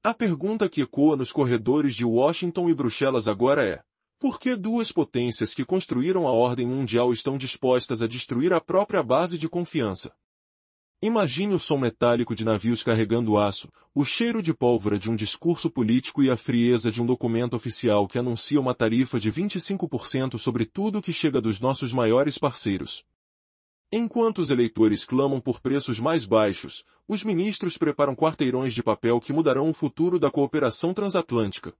A pergunta que ecoa nos corredores de Washington e Bruxelas agora é: por que duas potências que construíram a ordem mundial estão dispostas a destruir a própria base de confiança? Imagine o som metálico de navios carregando aço, o cheiro de pólvora de um discurso político e a frieza de um documento oficial que anuncia uma tarifa de 25% sobre tudo que chega dos nossos maiores parceiros. Enquanto os eleitores clamam por preços mais baixos, os ministros preparam quarteirões de papel que mudarão o futuro da cooperação transatlântica.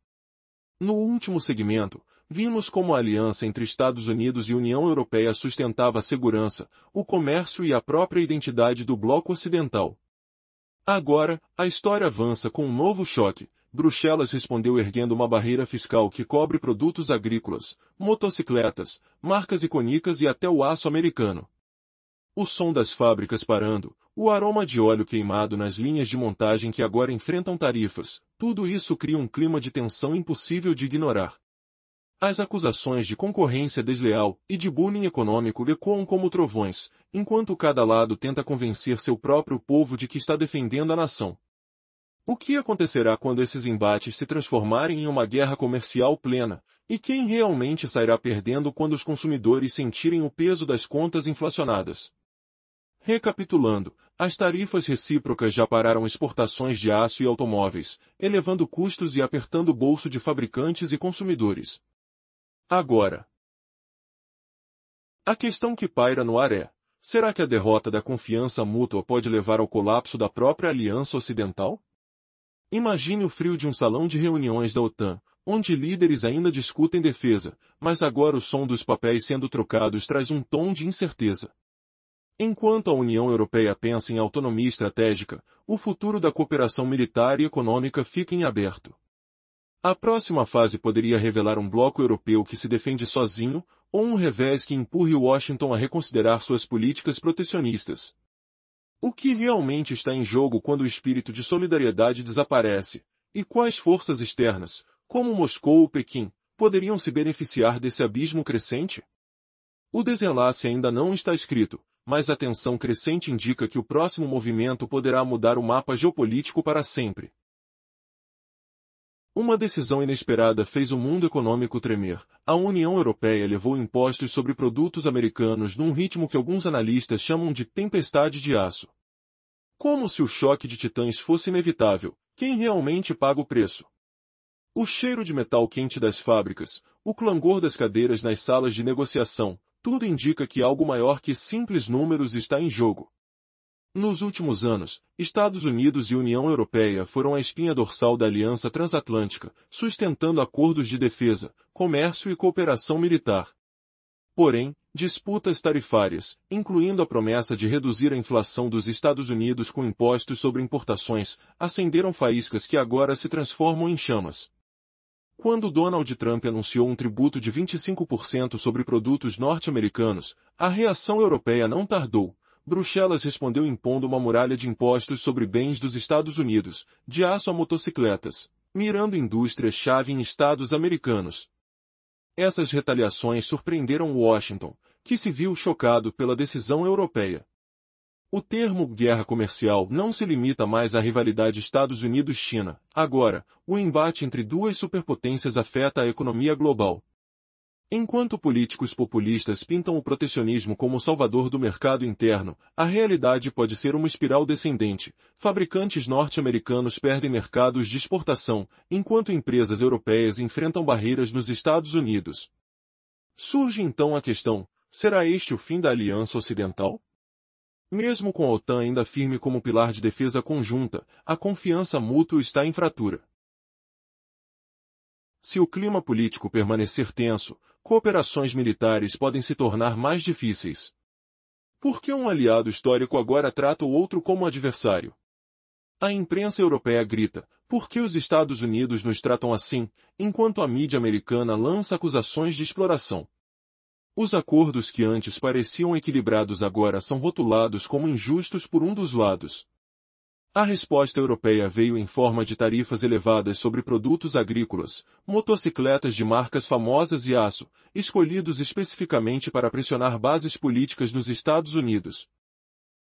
No último segmento, vimos como a aliança entre Estados Unidos e União Europeia sustentava a segurança, o comércio e a própria identidade do bloco ocidental. Agora, a história avança com um novo choque. Bruxelas respondeu erguendo uma barreira fiscal que cobre produtos agrícolas, motocicletas, marcas icônicas e até o aço americano. O som das fábricas parando, o aroma de óleo queimado nas linhas de montagem que agora enfrentam tarifas, tudo isso cria um clima de tensão impossível de ignorar. As acusações de concorrência desleal e de bullying econômico ecoam como trovões, enquanto cada lado tenta convencer seu próprio povo de que está defendendo a nação. O que acontecerá quando esses embates se transformarem em uma guerra comercial plena, e quem realmente sairá perdendo quando os consumidores sentirem o peso das contas inflacionadas? Recapitulando, as tarifas recíprocas já pararam exportações de aço e automóveis, elevando custos e apertando o bolso de fabricantes e consumidores. Agora, a questão que paira no ar é: será que a derrota da confiança mútua pode levar ao colapso da própria Aliança Ocidental? Imagine o frio de um salão de reuniões da OTAN, onde líderes ainda discutem defesa, mas agora o som dos papéis sendo trocados traz um tom de incerteza. Enquanto a União Europeia pensa em autonomia estratégica, o futuro da cooperação militar e econômica fica em aberto. A próxima fase poderia revelar um bloco europeu que se defende sozinho, ou um revés que empurre Washington a reconsiderar suas políticas protecionistas. O que realmente está em jogo quando o espírito de solidariedade desaparece? E quais forças externas, como Moscou ou Pequim, poderiam se beneficiar desse abismo crescente? O desenlace ainda não está escrito, mas a tensão crescente indica que o próximo movimento poderá mudar o mapa geopolítico para sempre. Uma decisão inesperada fez o mundo econômico tremer. A União Europeia elevou impostos sobre produtos americanos num ritmo que alguns analistas chamam de tempestade de aço. Como se o choque de titãs fosse inevitável, quem realmente paga o preço? O cheiro de metal quente das fábricas, o clangor das cadeiras nas salas de negociação, tudo indica que algo maior que simples números está em jogo. Nos últimos anos, Estados Unidos e União Europeia foram a espinha dorsal da Aliança Transatlântica, sustentando acordos de defesa, comércio e cooperação militar. Porém, disputas tarifárias, incluindo a promessa de reduzir a inflação dos Estados Unidos com impostos sobre importações, acenderam faíscas que agora se transformam em chamas. Quando Donald Trump anunciou um tributo de 25% sobre produtos norte-americanos, a reação europeia não tardou. Bruxelas respondeu impondo uma muralha de impostos sobre bens dos Estados Unidos, de aço a motocicletas, mirando indústrias-chave em estados americanos. Essas retaliações surpreenderam Washington, que se viu chocado pela decisão europeia. O termo guerra comercial não se limita mais à rivalidade Estados Unidos-China. Agora, o embate entre duas superpotências afeta a economia global. Enquanto políticos populistas pintam o protecionismo como o salvador do mercado interno, a realidade pode ser uma espiral descendente. Fabricantes norte-americanos perdem mercados de exportação, enquanto empresas europeias enfrentam barreiras nos Estados Unidos. Surge então a questão: será este o fim da Aliança Ocidental? Mesmo com a OTAN ainda firme como pilar de defesa conjunta, a confiança mútua está em fratura. Se o clima político permanecer tenso, cooperações militares podem se tornar mais difíceis. Por que um aliado histórico agora trata o outro como adversário? A imprensa europeia grita: por que os Estados Unidos nos tratam assim, enquanto a mídia americana lança acusações de exploração? Os acordos que antes pareciam equilibrados agora são rotulados como injustos por um dos lados. A resposta europeia veio em forma de tarifas elevadas sobre produtos agrícolas, motocicletas de marcas famosas e aço, escolhidos especificamente para pressionar bases políticas nos Estados Unidos.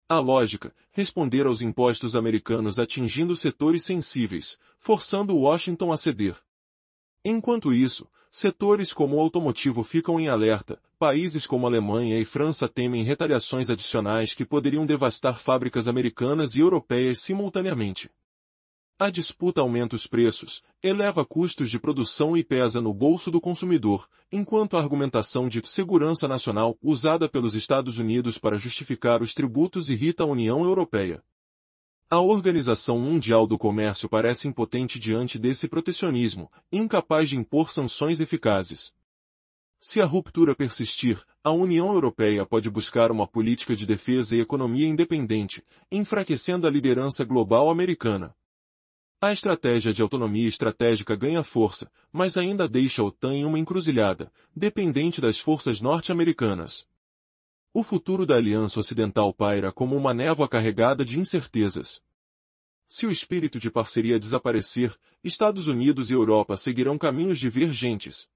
A lógica, responder aos impostos americanos atingindo setores sensíveis, forçando Washington a ceder. Enquanto isso, setores como o automotivo ficam em alerta, países como Alemanha e França temem retaliações adicionais que poderiam devastar fábricas americanas e europeias simultaneamente. A disputa aumenta os preços, eleva custos de produção e pesa no bolso do consumidor, enquanto a argumentação de segurança nacional usada pelos Estados Unidos para justificar os tributos irrita a União Europeia. A Organização Mundial do Comércio parece impotente diante desse protecionismo, incapaz de impor sanções eficazes. Se a ruptura persistir, a União Europeia pode buscar uma política de defesa e economia independente, enfraquecendo a liderança global americana. A estratégia de autonomia estratégica ganha força, mas ainda deixa a OTAN em uma encruzilhada, dependente das forças norte-americanas. O futuro da Aliança Ocidental paira como uma névoa carregada de incertezas. Se o espírito de parceria desaparecer, Estados Unidos e Europa seguirão caminhos divergentes,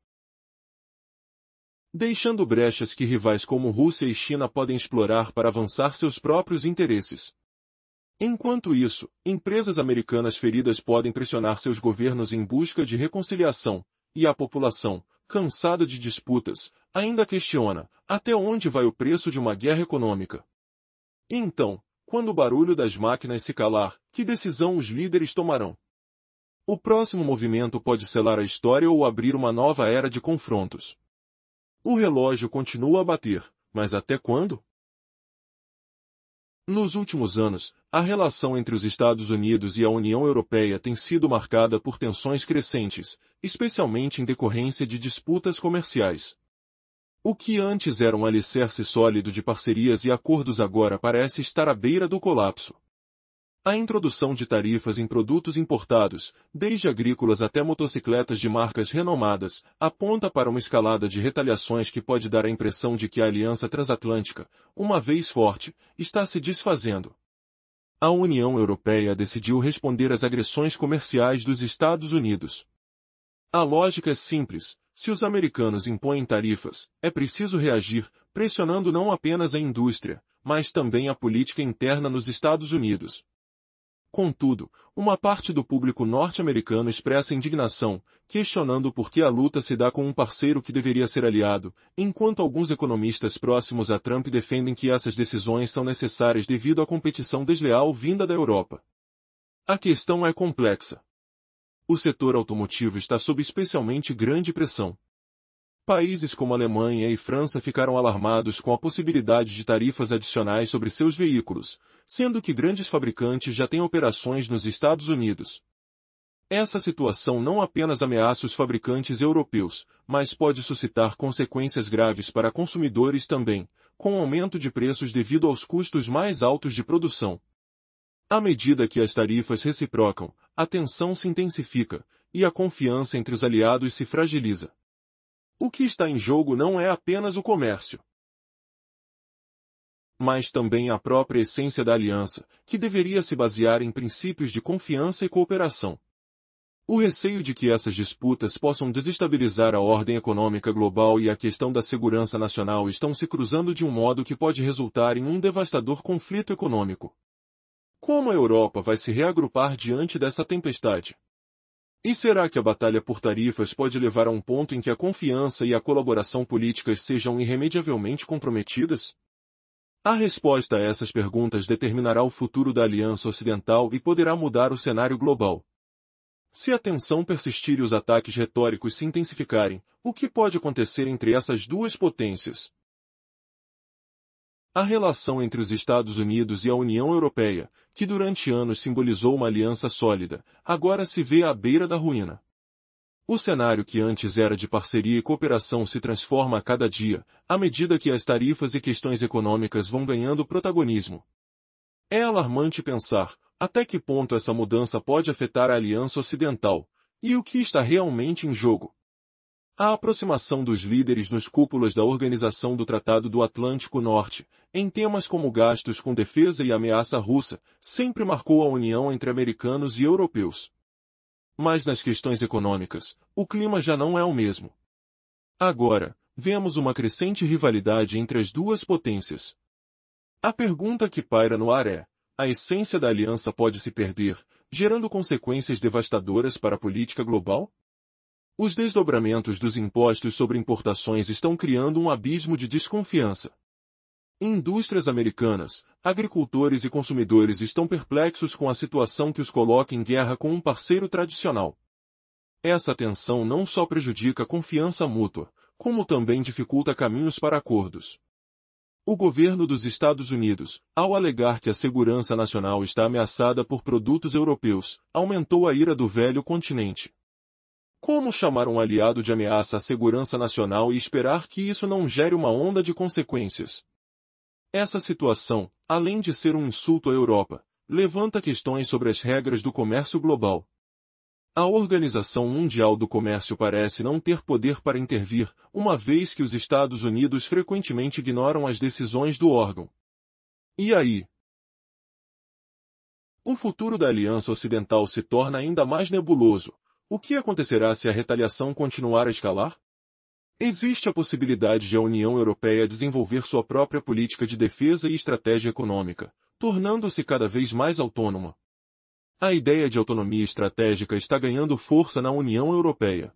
deixando brechas que rivais como Rússia e China podem explorar para avançar seus próprios interesses. Enquanto isso, empresas americanas feridas podem pressionar seus governos em busca de reconciliação, e a população, cansada de disputas, ainda questiona até onde vai o preço de uma guerra econômica. E então, quando o barulho das máquinas se calar, que decisão os líderes tomarão? O próximo movimento pode selar a história ou abrir uma nova era de confrontos. O relógio continua a bater, mas até quando? Nos últimos anos, a relação entre os Estados Unidos e a União Europeia tem sido marcada por tensões crescentes, especialmente em decorrência de disputas comerciais. O que antes era um alicerce sólido de parcerias e acordos agora parece estar à beira do colapso. A introdução de tarifas em produtos importados, desde agrícolas até motocicletas de marcas renomadas, aponta para uma escalada de retaliações que pode dar a impressão de que a aliança transatlântica, uma vez forte, está se desfazendo. A União Europeia decidiu responder às agressões comerciais dos Estados Unidos. A lógica é simples: se os americanos impõem tarifas, é preciso reagir, pressionando não apenas a indústria, mas também a política interna nos Estados Unidos. Contudo, uma parte do público norte-americano expressa indignação, questionando por que a luta se dá com um parceiro que deveria ser aliado, enquanto alguns economistas próximos a Trump defendem que essas decisões são necessárias devido à competição desleal vinda da Europa. A questão é complexa. O setor automotivo está sob especialmente grande pressão. Países como Alemanha e França ficaram alarmados com a possibilidade de tarifas adicionais sobre seus veículos, sendo que grandes fabricantes já têm operações nos Estados Unidos. Essa situação não apenas ameaça os fabricantes europeus, mas pode suscitar consequências graves para consumidores também, com aumento de preços devido aos custos mais altos de produção. À medida que as tarifas reciprocam, a tensão se intensifica, e a confiança entre os aliados se fragiliza. O que está em jogo não é apenas o comércio, mas também a própria essência da aliança, que deveria se basear em princípios de confiança e cooperação. O receio de que essas disputas possam desestabilizar a ordem econômica global e a questão da segurança nacional estão se cruzando de um modo que pode resultar em um devastador conflito econômico. Como a Europa vai se reagrupar diante dessa tempestade? E será que a batalha por tarifas pode levar a um ponto em que a confiança e a colaboração políticas sejam irremediavelmente comprometidas? A resposta a essas perguntas determinará o futuro da Aliança Ocidental e poderá mudar o cenário global. Se a tensão persistir e os ataques retóricos se intensificarem, o que pode acontecer entre essas duas potências? A relação entre os Estados Unidos e a União Europeia, que durante anos simbolizou uma aliança sólida, agora se vê à beira da ruína. O cenário que antes era de parceria e cooperação se transforma a cada dia, à medida que as tarifas e questões econômicas vão ganhando protagonismo. É alarmante pensar até que ponto essa mudança pode afetar a Aliança Ocidental, e o que está realmente em jogo. A aproximação dos líderes nos cúpulas da Organização do Tratado do Atlântico Norte, em temas como gastos com defesa e ameaça russa, sempre marcou a união entre americanos e europeus. Mas nas questões econômicas, o clima já não é o mesmo. Agora, vemos uma crescente rivalidade entre as duas potências. A pergunta que paira no ar é: a essência da aliança pode se perder, gerando consequências devastadoras para a política global? Os desdobramentos dos impostos sobre importações estão criando um abismo de desconfiança. Indústrias americanas, agricultores e consumidores estão perplexos com a situação que os coloca em guerra com um parceiro tradicional. Essa tensão não só prejudica a confiança mútua, como também dificulta caminhos para acordos. O governo dos Estados Unidos, ao alegar que a segurança nacional está ameaçada por produtos europeus, aumentou a ira do velho continente. Como chamar um aliado de ameaça à segurança nacional e esperar que isso não gere uma onda de consequências? Essa situação, além de ser um insulto à Europa, levanta questões sobre as regras do comércio global. A Organização Mundial do Comércio parece não ter poder para intervir, uma vez que os Estados Unidos frequentemente ignoram as decisões do órgão. E aí? O futuro da Aliança Ocidental se torna ainda mais nebuloso. O que acontecerá se a retaliação continuar a escalar? Existe a possibilidade de a União Europeia desenvolver sua própria política de defesa e estratégia econômica, tornando-se cada vez mais autônoma. A ideia de autonomia estratégica está ganhando força na União Europeia.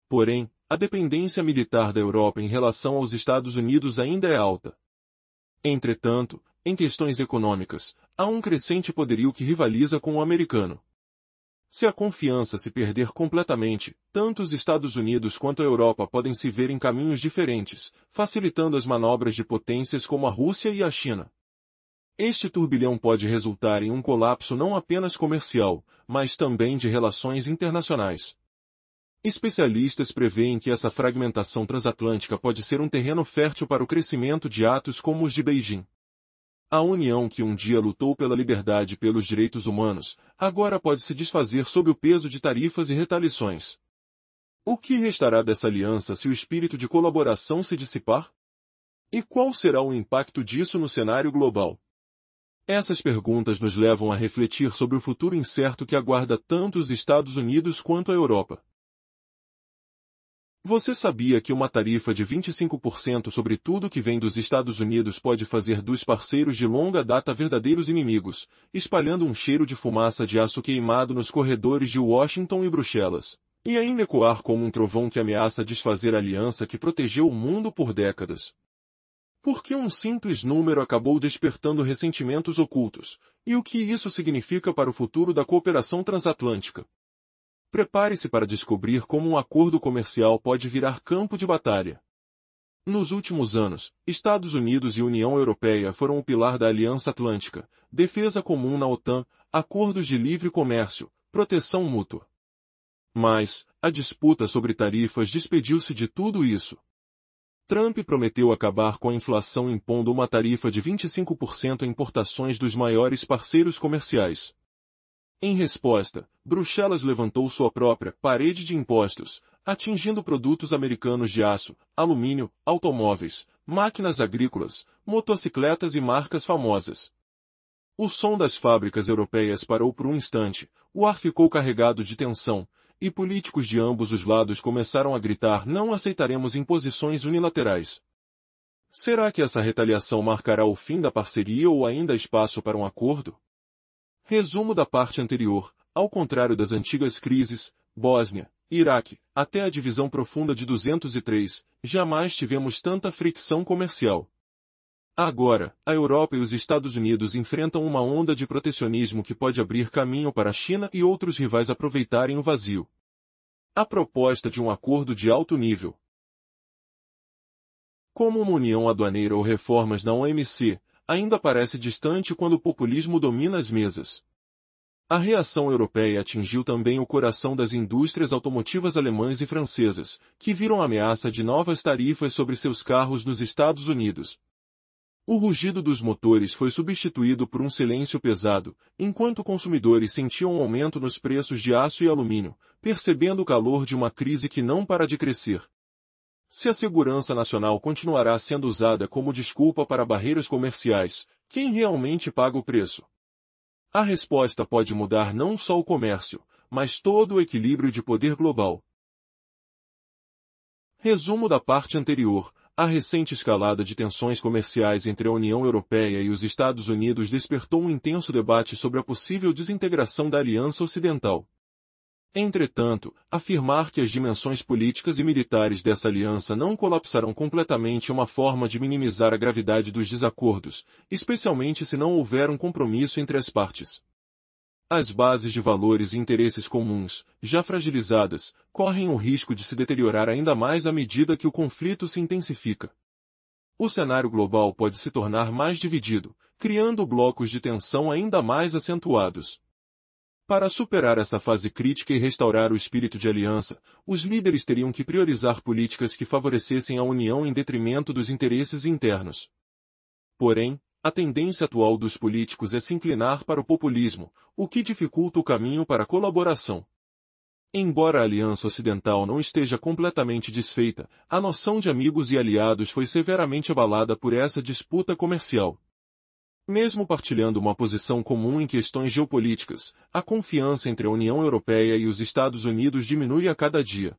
Porém, a dependência militar da Europa em relação aos Estados Unidos ainda é alta. Entretanto, em questões econômicas, há um crescente poderio que rivaliza com o americano. Se a confiança se perder completamente, tanto os Estados Unidos quanto a Europa podem se ver em caminhos diferentes, facilitando as manobras de potências como a Rússia e a China. Este turbilhão pode resultar em um colapso não apenas comercial, mas também de relações internacionais. Especialistas preveem que essa fragmentação transatlântica pode ser um terreno fértil para o crescimento de atos como os de Beijing. A União que um dia lutou pela liberdade e pelos direitos humanos, agora pode se desfazer sob o peso de tarifas e retaliações. O que restará dessa aliança se o espírito de colaboração se dissipar? E qual será o impacto disso no cenário global? Essas perguntas nos levam a refletir sobre o futuro incerto que aguarda tanto os Estados Unidos quanto a Europa. Você sabia que uma tarifa de 25% sobre tudo que vem dos Estados Unidos pode fazer dos parceiros de longa data verdadeiros inimigos, espalhando um cheiro de fumaça de aço queimado nos corredores de Washington e Bruxelas, e ainda ecoar como um trovão que ameaça desfazer a aliança que protegeu o mundo por décadas? Por que um simples número acabou despertando ressentimentos ocultos, e o que isso significa para o futuro da cooperação transatlântica? Prepare-se para descobrir como um acordo comercial pode virar campo de batalha. Nos últimos anos, Estados Unidos e União Europeia foram o pilar da Aliança Atlântica, defesa comum na OTAN, acordos de livre comércio, proteção mútua. Mas, a disputa sobre tarifas despediu-se de tudo isso. Trump prometeu acabar com a inflação impondo uma tarifa de 25% a importações dos maiores parceiros comerciais. Em resposta, Bruxelas levantou sua própria parede de impostos, atingindo produtos americanos de aço, alumínio, automóveis, máquinas agrícolas, motocicletas e marcas famosas. O som das fábricas europeias parou por um instante, o ar ficou carregado de tensão, e políticos de ambos os lados começaram a gritar: não aceitaremos imposições unilaterais. Será que essa retaliação marcará o fim da parceria ou ainda há espaço para um acordo? Resumo da parte anterior: ao contrário das antigas crises, Bósnia, Iraque, até a divisão profunda de 203, jamais tivemos tanta fricção comercial. Agora, a Europa e os Estados Unidos enfrentam uma onda de protecionismo que pode abrir caminho para a China e outros rivais aproveitarem o vazio. A proposta de um acordo de alto nível, como uma união aduaneira ou reformas na OMC, ainda parece distante quando o populismo domina as mesas. A reação europeia atingiu também o coração das indústrias automotivas alemãs e francesas, que viram a ameaça de novas tarifas sobre seus carros nos Estados Unidos. O rugido dos motores foi substituído por um silêncio pesado, enquanto consumidores sentiam um aumento nos preços de aço e alumínio, percebendo o calor de uma crise que não para de crescer. Se a segurança nacional continuará sendo usada como desculpa para barreiras comerciais, quem realmente paga o preço? A resposta pode mudar não só o comércio, mas todo o equilíbrio de poder global. Resumo da parte anterior: a recente escalada de tensões comerciais entre a União Europeia e os Estados Unidos despertou um intenso debate sobre a possível desintegração da Aliança Ocidental. Entretanto, afirmar que as dimensões políticas e militares dessa aliança não colapsarão completamente é uma forma de minimizar a gravidade dos desacordos, especialmente se não houver um compromisso entre as partes. As bases de valores e interesses comuns, já fragilizadas, correm o risco de se deteriorar ainda mais à medida que o conflito se intensifica. O cenário global pode se tornar mais dividido, criando blocos de tensão ainda mais acentuados. Para superar essa fase crítica e restaurar o espírito de aliança, os líderes teriam que priorizar políticas que favorecessem a união em detrimento dos interesses internos. Porém, a tendência atual dos políticos é se inclinar para o populismo, o que dificulta o caminho para a colaboração. Embora a Aliança Ocidental não esteja completamente desfeita, a noção de amigos e aliados foi severamente abalada por essa disputa comercial. Mesmo partilhando uma posição comum em questões geopolíticas, a confiança entre a União Europeia e os Estados Unidos diminui a cada dia.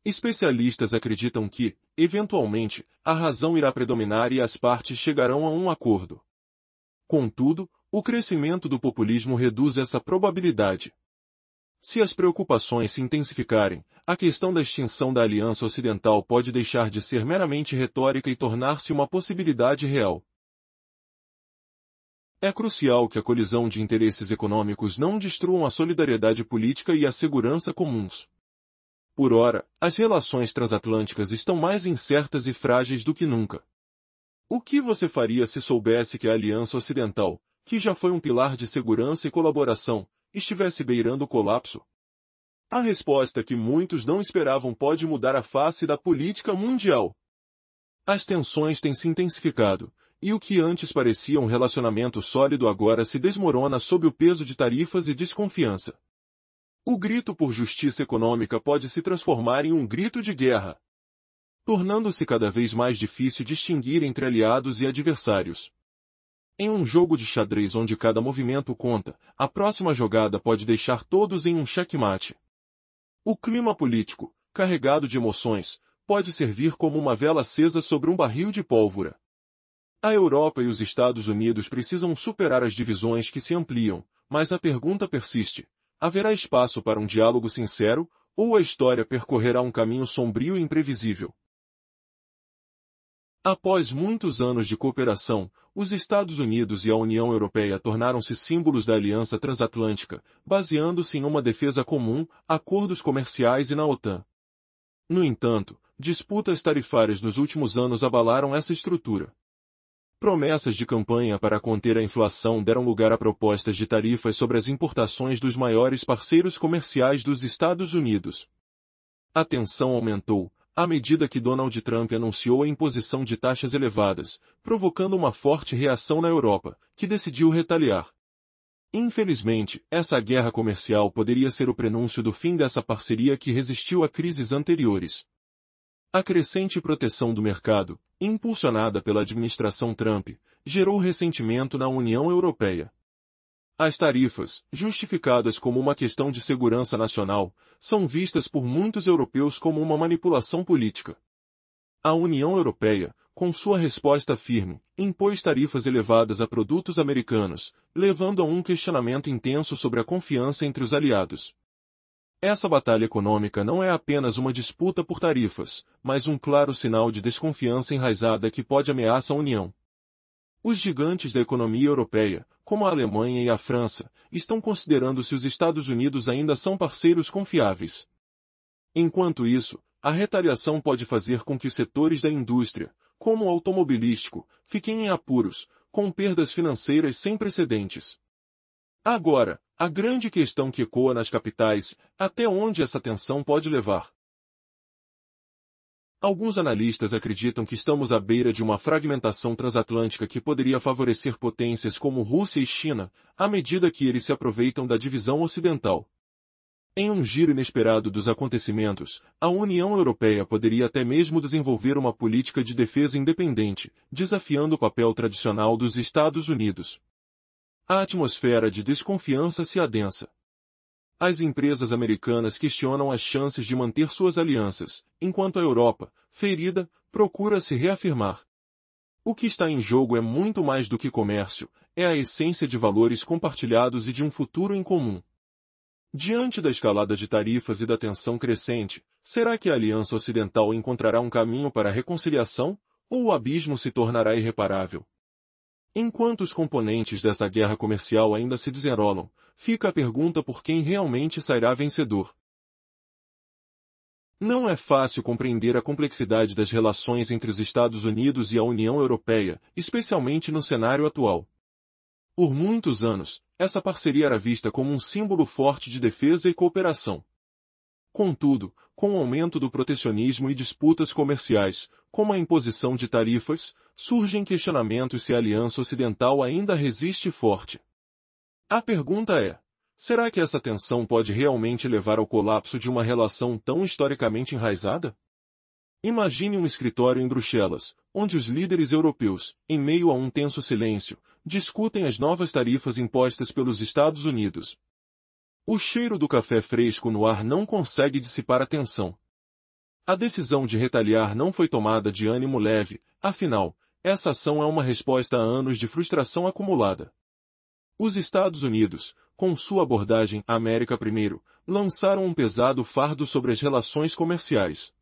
Especialistas acreditam que, eventualmente, a razão irá predominar e as partes chegarão a um acordo. Contudo, o crescimento do populismo reduz essa probabilidade. Se as preocupações se intensificarem, a questão da extinção da Aliança Ocidental pode deixar de ser meramente retórica e tornar-se uma possibilidade real. É crucial que a colisão de interesses econômicos não destruam a solidariedade política e a segurança comuns. Por ora, as relações transatlânticas estão mais incertas e frágeis do que nunca. O que você faria se soubesse que a Aliança Ocidental, que já foi um pilar de segurança e colaboração, estivesse beirando o colapso? A resposta que muitos não esperavam pode mudar a face da política mundial. As tensões têm se intensificado, e o que antes parecia um relacionamento sólido agora se desmorona sob o peso de tarifas e desconfiança. O grito por justiça econômica pode se transformar em um grito de guerra, tornando-se cada vez mais difícil distinguir entre aliados e adversários. Em um jogo de xadrez onde cada movimento conta, a próxima jogada pode deixar todos em um xeque-mate. O clima político, carregado de emoções, pode servir como uma vela acesa sobre um barril de pólvora. A Europa e os Estados Unidos precisam superar as divisões que se ampliam, mas a pergunta persiste: haverá espaço para um diálogo sincero, ou a história percorrerá um caminho sombrio e imprevisível? Após muitos anos de cooperação, os Estados Unidos e a União Europeia tornaram-se símbolos da Aliança Transatlântica, baseando-se em uma defesa comum, acordos comerciais e na OTAN. No entanto, disputas tarifárias nos últimos anos abalaram essa estrutura. Promessas de campanha para conter a inflação deram lugar a propostas de tarifas sobre as importações dos maiores parceiros comerciais dos Estados Unidos. A tensão aumentou, à medida que Donald Trump anunciou a imposição de taxas elevadas, provocando uma forte reação na Europa, que decidiu retaliar. Infelizmente, essa guerra comercial poderia ser o prenúncio do fim dessa parceria que resistiu a crises anteriores. A crescente proteção do mercado, impulsionada pela administração Trump, gerou ressentimento na União Europeia. As tarifas, justificadas como uma questão de segurança nacional, são vistas por muitos europeus como uma manipulação política. A União Europeia, com sua resposta firme, impôs tarifas elevadas a produtos americanos, levando a um questionamento intenso sobre a confiança entre os aliados. Essa batalha econômica não é apenas uma disputa por tarifas, mas um claro sinal de desconfiança enraizada que pode ameaçar a União. Os gigantes da economia europeia, como a Alemanha e a França, estão considerando se os Estados Unidos ainda são parceiros confiáveis. Enquanto isso, a retaliação pode fazer com que os setores da indústria, como o automobilístico, fiquem em apuros, com perdas financeiras sem precedentes. Agora, a grande questão que ecoa nas capitais, até onde essa tensão pode levar? Alguns analistas acreditam que estamos à beira de uma fragmentação transatlântica que poderia favorecer potências como Rússia e China, à medida que eles se aproveitam da divisão ocidental. Em um giro inesperado dos acontecimentos, a União Europeia poderia até mesmo desenvolver uma política de defesa independente, desafiando o papel tradicional dos Estados Unidos. A atmosfera de desconfiança se adensa. As empresas americanas questionam as chances de manter suas alianças, enquanto a Europa, ferida, procura se reafirmar. O que está em jogo é muito mais do que comércio, é a essência de valores compartilhados e de um futuro em comum. Diante da escalada de tarifas e da tensão crescente, será que a Aliança Ocidental encontrará um caminho para a reconciliação, ou o abismo se tornará irreparável? Enquanto os componentes dessa guerra comercial ainda se desenrolam, fica a pergunta por quem realmente sairá vencedor. Não é fácil compreender a complexidade das relações entre os Estados Unidos e a União Europeia, especialmente no cenário atual. Por muitos anos, essa parceria era vista como um símbolo forte de defesa e cooperação. Contudo, com o aumento do protecionismo e disputas comerciais, como a imposição de tarifas, surgem questionamentos se a Aliança Ocidental ainda resiste forte. A pergunta é: será que essa tensão pode realmente levar ao colapso de uma relação tão historicamente enraizada? Imagine um escritório em Bruxelas, onde os líderes europeus, em meio a um tenso silêncio, discutem as novas tarifas impostas pelos Estados Unidos. O cheiro do café fresco no ar não consegue dissipar a tensão. A decisão de retaliar não foi tomada de ânimo leve, afinal, essa ação é uma resposta a anos de frustração acumulada. Os Estados Unidos, com sua abordagem América Primeiro, lançaram um pesado fardo sobre as relações comerciais.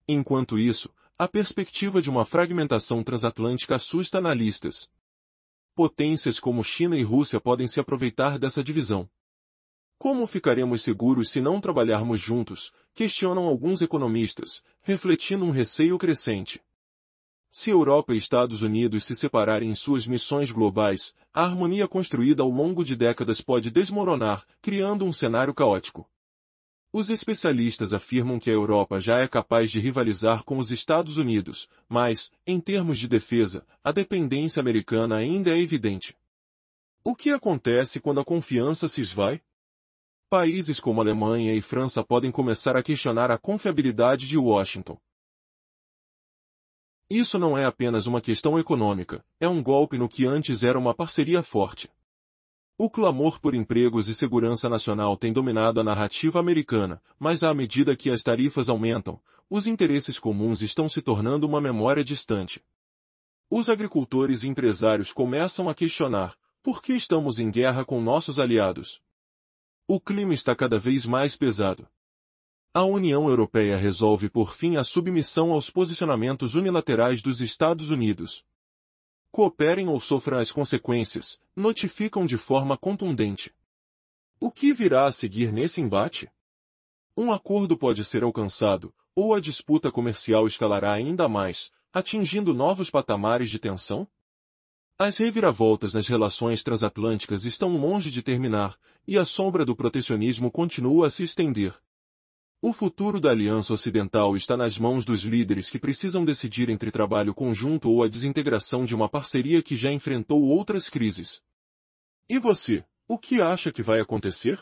Enquanto isso, a perspectiva de uma fragmentação transatlântica assusta analistas. Potências como China e Rússia podem se aproveitar dessa divisão. Como ficaremos seguros se não trabalharmos juntos? Questionam alguns economistas, refletindo um receio crescente. Se Europa e Estados Unidos se separarem em suas missões globais, a harmonia construída ao longo de décadas pode desmoronar, criando um cenário caótico. Os especialistas afirmam que a Europa já é capaz de rivalizar com os Estados Unidos, mas, em termos de defesa, a dependência americana ainda é evidente. O que acontece quando a confiança se esvai? Países como Alemanha e França podem começar a questionar a confiabilidade de Washington. Isso não é apenas uma questão econômica, é um golpe no que antes era uma parceria forte. O clamor por empregos e segurança nacional tem dominado a narrativa americana, mas à medida que as tarifas aumentam, os interesses comuns estão se tornando uma memória distante. Os agricultores e empresários começam a questionar: por que estamos em guerra com nossos aliados? O clima está cada vez mais pesado. A União Europeia resolve por fim a submissão aos posicionamentos unilaterais dos Estados Unidos. Cooperem ou sofram as consequências, notificam de forma contundente. O que virá a seguir nesse embate? Um acordo pode ser alcançado, ou a disputa comercial escalará ainda mais, atingindo novos patamares de tensão? As reviravoltas nas relações transatlânticas estão longe de terminar, e a sombra do protecionismo continua a se estender. O futuro da Aliança Ocidental está nas mãos dos líderes que precisam decidir entre trabalho conjunto ou a desintegração de uma parceria que já enfrentou outras crises. E você, o que acha que vai acontecer?